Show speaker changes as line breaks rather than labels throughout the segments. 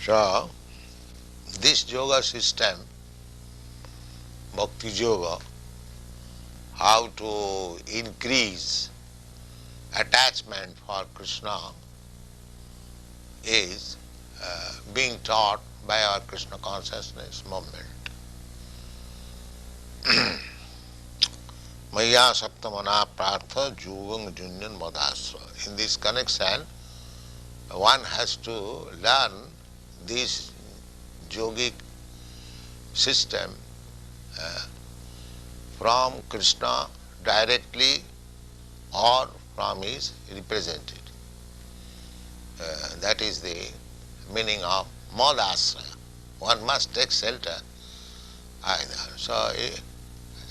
So, this yoga system, Bhakti Yoga, how to increase attachment for Krishna is being taught by our Krishna consciousness movement. Maya Saptamana Prartha Jugam Junyan Madasra. In this connection, one has to learn this yogic system from Krishna directly or from his representative. That is the meaning of madasra. One must take shelter either. So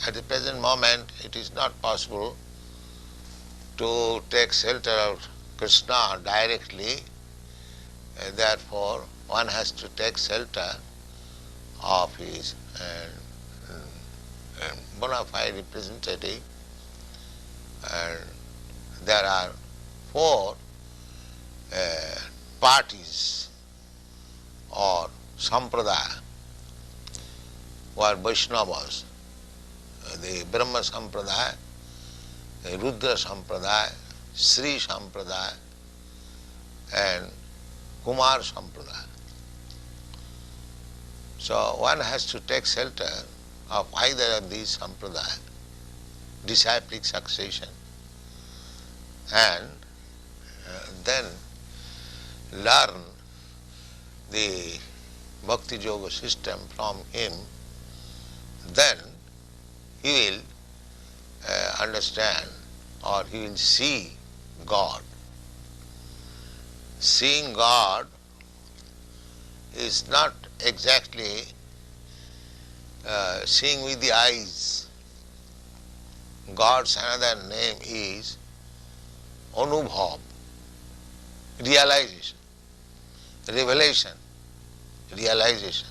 at the present moment it is not possible to take shelter of Krishna directly, therefore one has to take shelter of his bona fide representative, and there are four parties or sampradaya who are Vaishnavas: the Brahma Sampradaya, the Rudra Sampradaya, Sri Sampradaya and Kumar Sampradaya. So one has to take shelter of either of these sampradaya, disciplic succession, and then learn the Bhakti Yoga system from him. Then he will understand, or he will see God. Seeing God is not exactly seeing with the eyes. God's another name is Anubhav, realization, revelation, realization.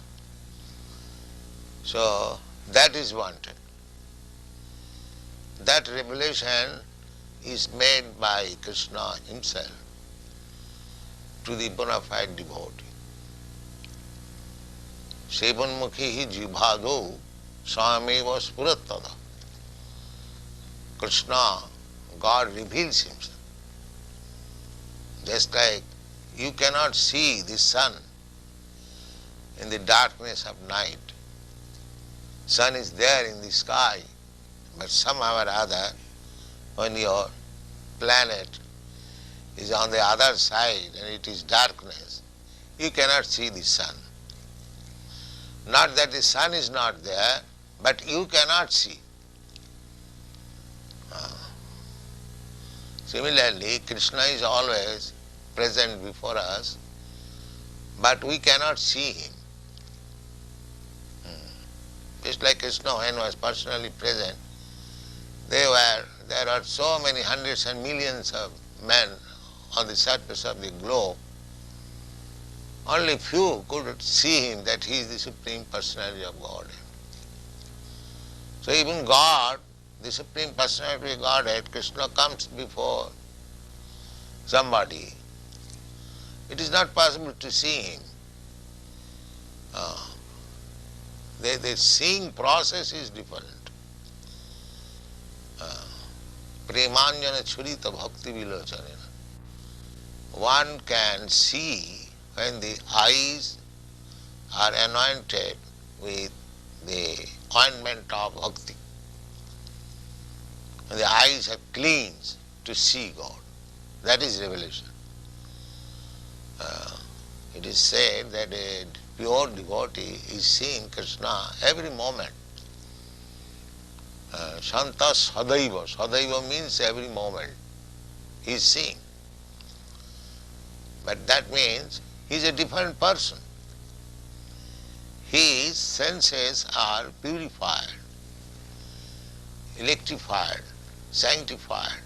So that is wanted. That revelation is made by Krishna himself to the bona fide devotee. Sevanmukhi hi jibhado Swami was purattada. Krishna, God reveals himself. Just like you cannot see the sun in the darkness of night. Sun is there in the sky, but somehow or other, when your planet is on the other side and it is darkness, you cannot see the sun. Not that the sun is not there, but you cannot see. Similarly, Krishna is always present before us, but we cannot see him. Just like Krishna, when was personally present, there are so many hundreds and millions of men on the surface of the globe. Only few could see him, that he is the Supreme Personality of Godhead. So even God, the Supreme Personality of Godhead, Krishna comes before somebody. It is not possible to see him. The seeing process is different. Premanjana churita bhakti vilochanena. One can see when the eyes are anointed with the ointment of bhakti. When the eyes are cleansed to see God. That is revelation. It is said that a pure devotee is seeing Krishna every moment. Shanta sadaiva. Sadaiva means every moment he is seeing. But that means he is a different person. His senses are purified, electrified, sanctified.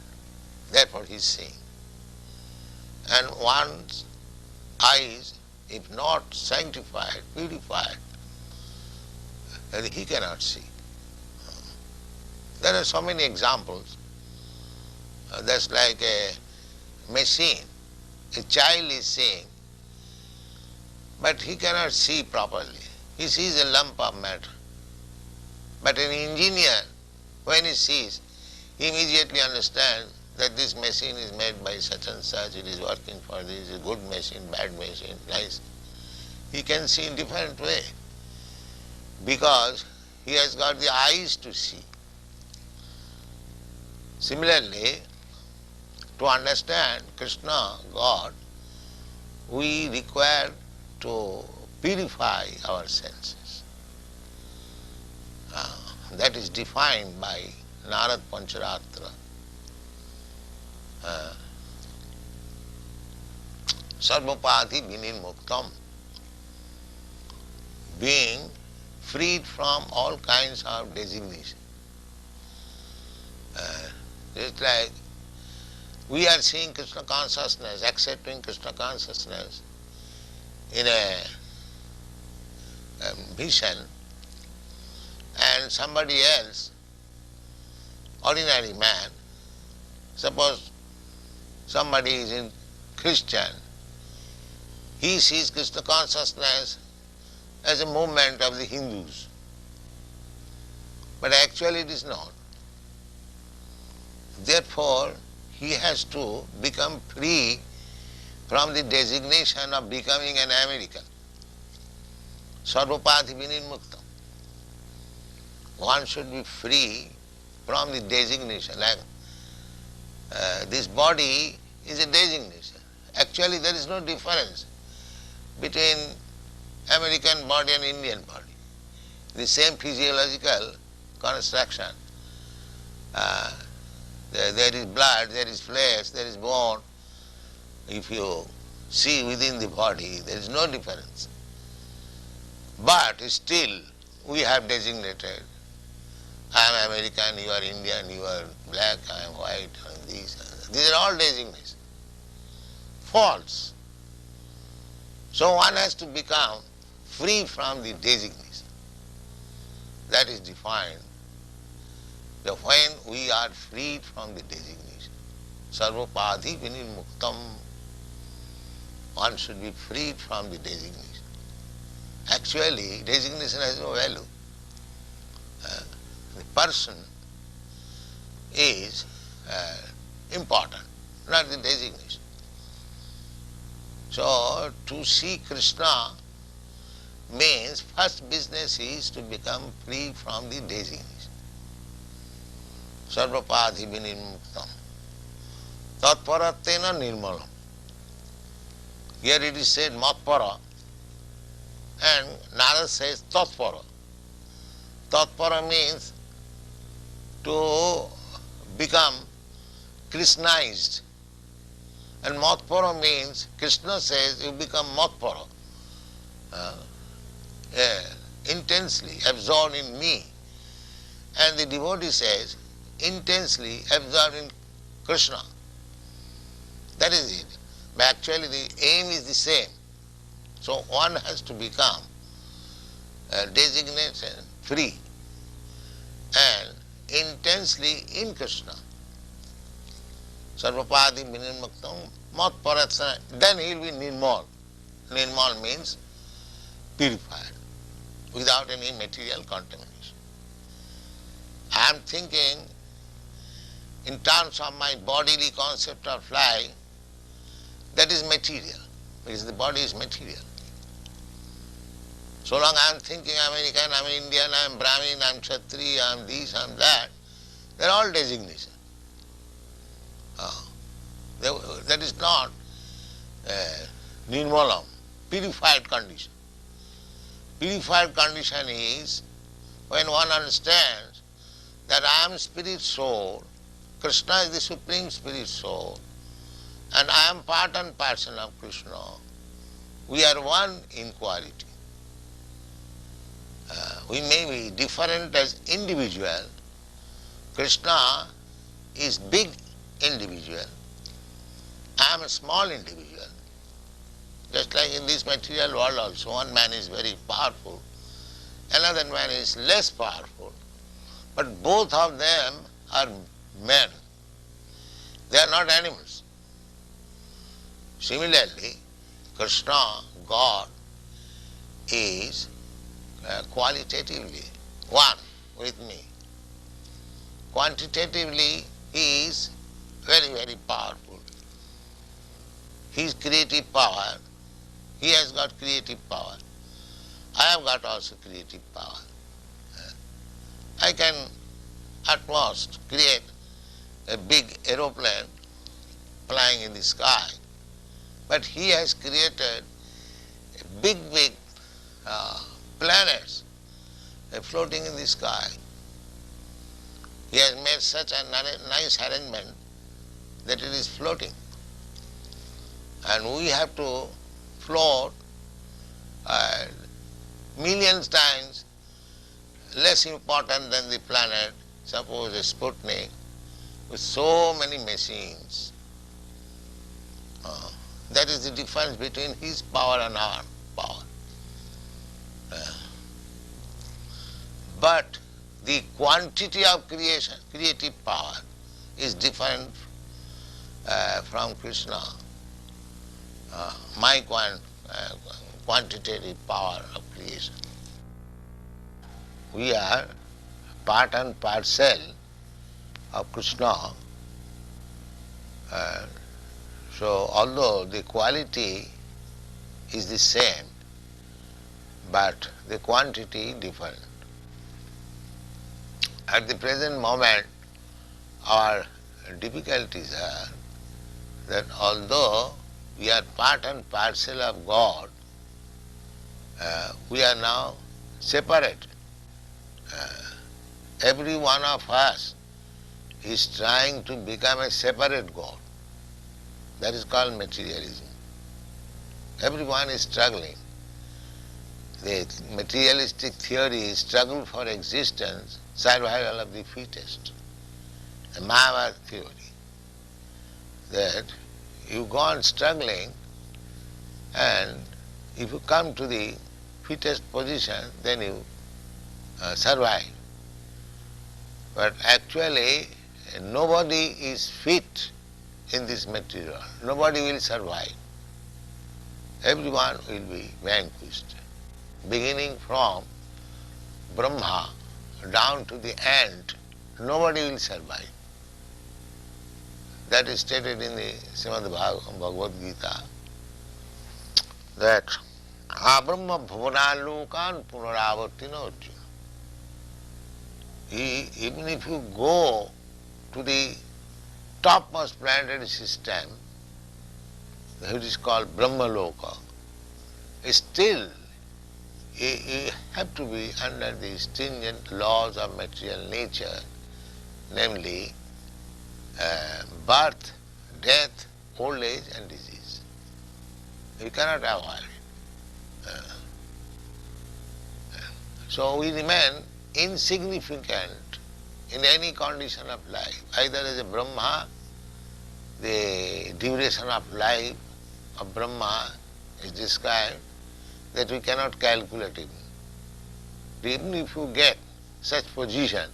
Therefore he is seeing. And one's eyes, if not sanctified, purified, then he cannot see. There are so many examples. That's like a machine. A child is seeing, but he cannot see properly. He sees a lump of matter. But an engineer, when he sees, he immediately understands that this machine is made by such and such, it is working for this, a good machine, bad machine, nice. He can see in different way because he has got the eyes to see. Similarly, to understand Krishna, God, we require to purify our senses. That is defined by Narad Pancharatra. Sarvapati vinirmuktam, being freed from all kinds of designation. It's like we are seeing Krishna consciousness, accepting Krishna consciousness in a vision, and somebody else, ordinary man, suppose somebody is in Christian, he sees Krishna consciousness as a movement of the Hindus. But actually it is not. Therefore, he has to become free from the designation of becoming an American. Sarvapati vinirmuktam. One should be free from the designation. Like this body is a designation. Actually, there is no difference between American body and Indian body. The same physiological construction. There is blood, there is flesh, there is bone. If you see within the body, there is no difference. But still, we have designated, I am American, you are Indian, you are black, I am white, I am this. These are all designations. False. So one has to become free from the designation. That is defined. That when we are freed from the designation, sarvapati vinirmuktam, one should be freed from the designation. Actually, designation has no value. The person is important, not the designation. So, to see Krishna means first business is to become free from the designation. Sarvapati vinirmuktam. Tatparatena nirmalam. Here it is said matpara, and Narad says tatpara. Tatpara means to become Krishnized. And matpara means, Krishna says, you become matpara. Intensely absorbed in me. And the devotee says, intensely absorbed in Krishna. That is it. But actually the aim is the same. So one has to become designated free and intensely in Krishna. Sarvapati vinirmuktam matparatana. Then he will be nirmal. Nirmal means purified, without any material contamination. I am thinking in terms of my bodily concept of life, that is material, because the body is material. So long I am thinking I am American, I am Indian, I am Brahmin, I am Kshatriya, I am this, I am that, they are all designations. That is not nirmalam, purified condition. Purified condition is when one understands that I am spirit soul, Krishna is the supreme spirit soul, and I am part and parcel of Krishna. We are one in quality. We may be different as individual. Krishna is big individual. I am a small individual. Just like in this material world also, one man is very powerful, another man is less powerful. But both of them are men. They are not animals. Similarly, Krishna, God, is qualitatively one with me. Quantitatively, he is very, very powerful. His creative power, he has got creative power. I have got also creative power. I can at most create a big aeroplane flying in the sky, but he has created big planets floating in the sky. He has made such a nice arrangement that it is floating. And we have to float millions times less important than the planet, suppose a Sputnik, with so many machines. That is the difference between his power and our power. But the quantity of creative power is different from Krishna. My quantitative power of creation. We are part and parcel of Krishna. So although the quality is the same, but the quantity different. At the present moment, our difficulties are that although we are part and parcel of God, we are now separate. Every one of us is trying to become a separate God. That is called materialism. Everyone is struggling. The materialistic theory is struggle for existence, survival of the fittest. The Mayavad theory, that you go on struggling, and if you come to the fittest position, then you survive. But actually, nobody is fit in this material. Nobody will survive. Everyone will be vanquished. Beginning from Brahma down to the end, nobody will survive. That is stated in the Bhagavad Gita, that abrahma bhuvanalokan punaravartino Arjuna. Even if you go to the topmost planetary system, which is called Brahmaloka, still you have to be under the stringent laws of material nature, namely birth, death, old age and disease. You cannot avoid it. So we remain insignificant in any condition of life. Either as a Brahma, the duration of life of Brahma is described that we cannot calculate it. Even if you get such position,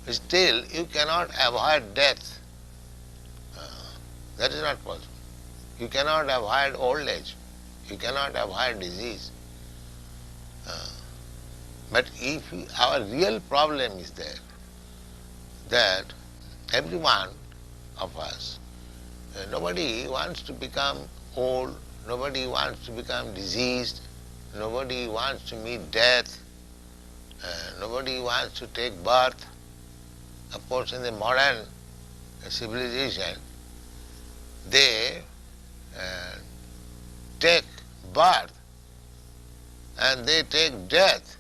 still you cannot avoid death. That is not possible. You cannot avoid old age. You cannot avoid disease. But if our real problem is there, that every one of us, nobody wants to become old, nobody wants to become diseased, nobody wants to meet death, nobody wants to take birth. Of course, in the modern civilization, they take birth and they take death,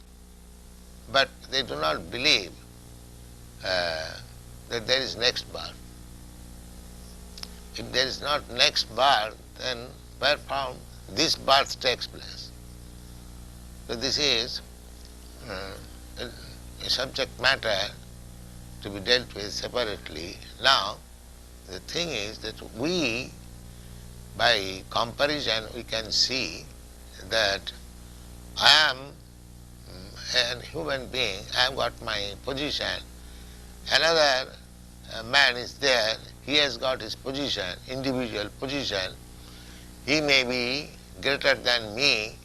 but they do not believe that there is next birth. If there is not next birth, then where from this birth takes place? So this is a subject matter to be dealt with separately. Now, the thing is that we, by comparison, we can see that I am a human being, I have got my position. Another man is there, he has got his position, individual position. He may be greater than me.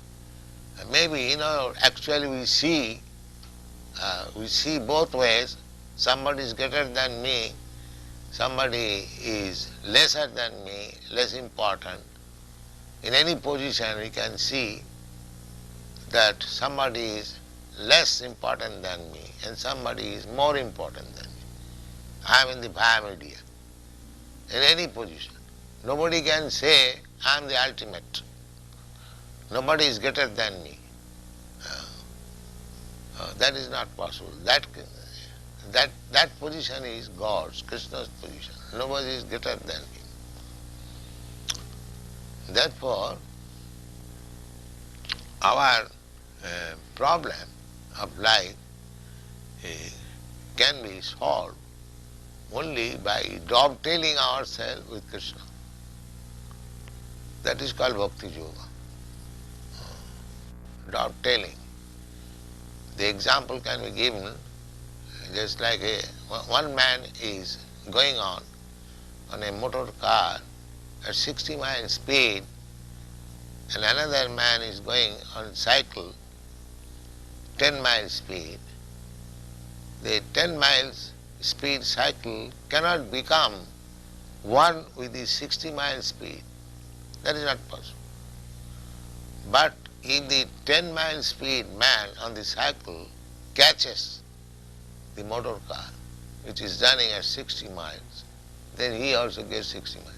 Maybe, actually we see both ways. Somebody is greater than me, somebody is lesser than me, less important. In any position we can see that somebody is less important than me and somebody is more important than me. I am in the biomedia, in any position. Nobody can say I am the ultimate. Nobody is greater than me. That is not possible. That position is God's, Krishna's position. Nobody is greater than him. Therefore, our problem of life can be solved only by dovetailing ourselves with Krishna. That is called Bhakti Yoga. Dovetailing. The example can be given just like one man is going on a motor car at 60 miles speed and another man is going on cycle 10 miles speed. The 10 miles speed cycle cannot become one with the 60 miles speed. That is not possible. But if the 10 miles speed man on the cycle catches the motor car which is running at 60 miles, then he also gets 60 miles.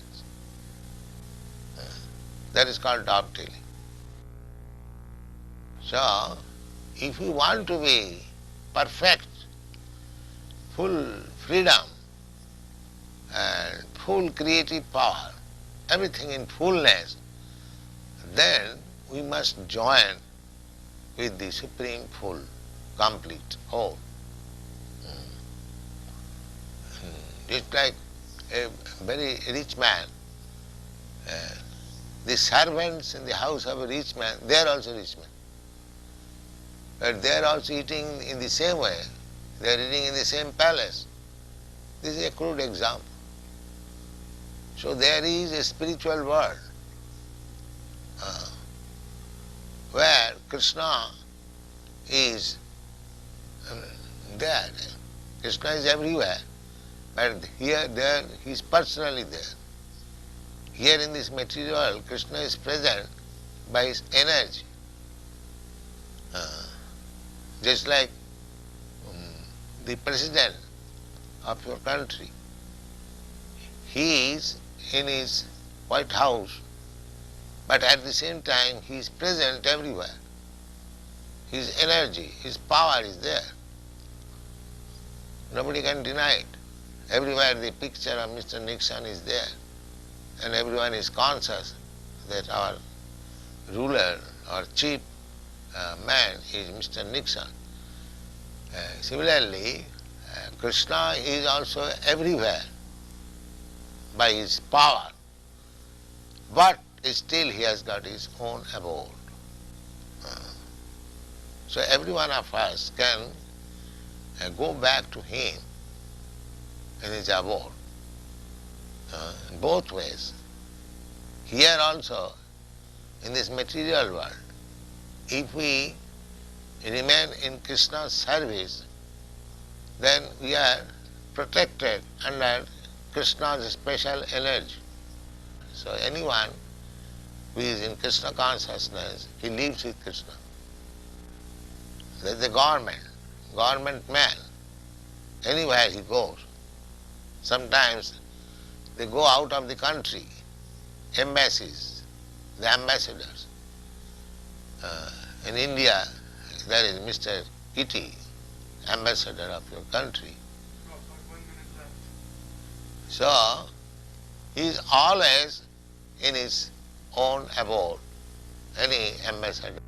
That is called dovetailing. So, if you want to be perfect, full freedom and full creative power, everything in fullness, then we must join with the Supreme Full, complete, whole. Just like a very rich man, the servants in the house of a rich man, they are also rich men. But they are also eating in the same way. They are eating in the same palace. This is a crude example. So there is a spiritual world where Krishna is there. Krishna is everywhere. But here, there, he is personally there. Here in this material world, Krishna is present by his energy. Just like the president of your country, he is in his White House, but at the same time he is present everywhere. His energy, his power is there. Nobody can deny it. Everywhere the picture of Mr. Nixon is there, and everyone is conscious that our ruler or chief man is Mr. Nixon. Similarly, Krishna is also everywhere by his power, but still he has got his own abode. So every one of us can go back to him in his abode, in both ways. Here also, in this material world, if we remain in Krishna's service, then we are protected under Krishna's special energy. So anyone who is in Krishna consciousness, he lives with Krishna. That is the government man. Anywhere he goes. Sometimes they go out of the country, embassies, the ambassadors. In India, there is Mr. Kitty, ambassador of your country. So, he is always in his own abode, any ambassador.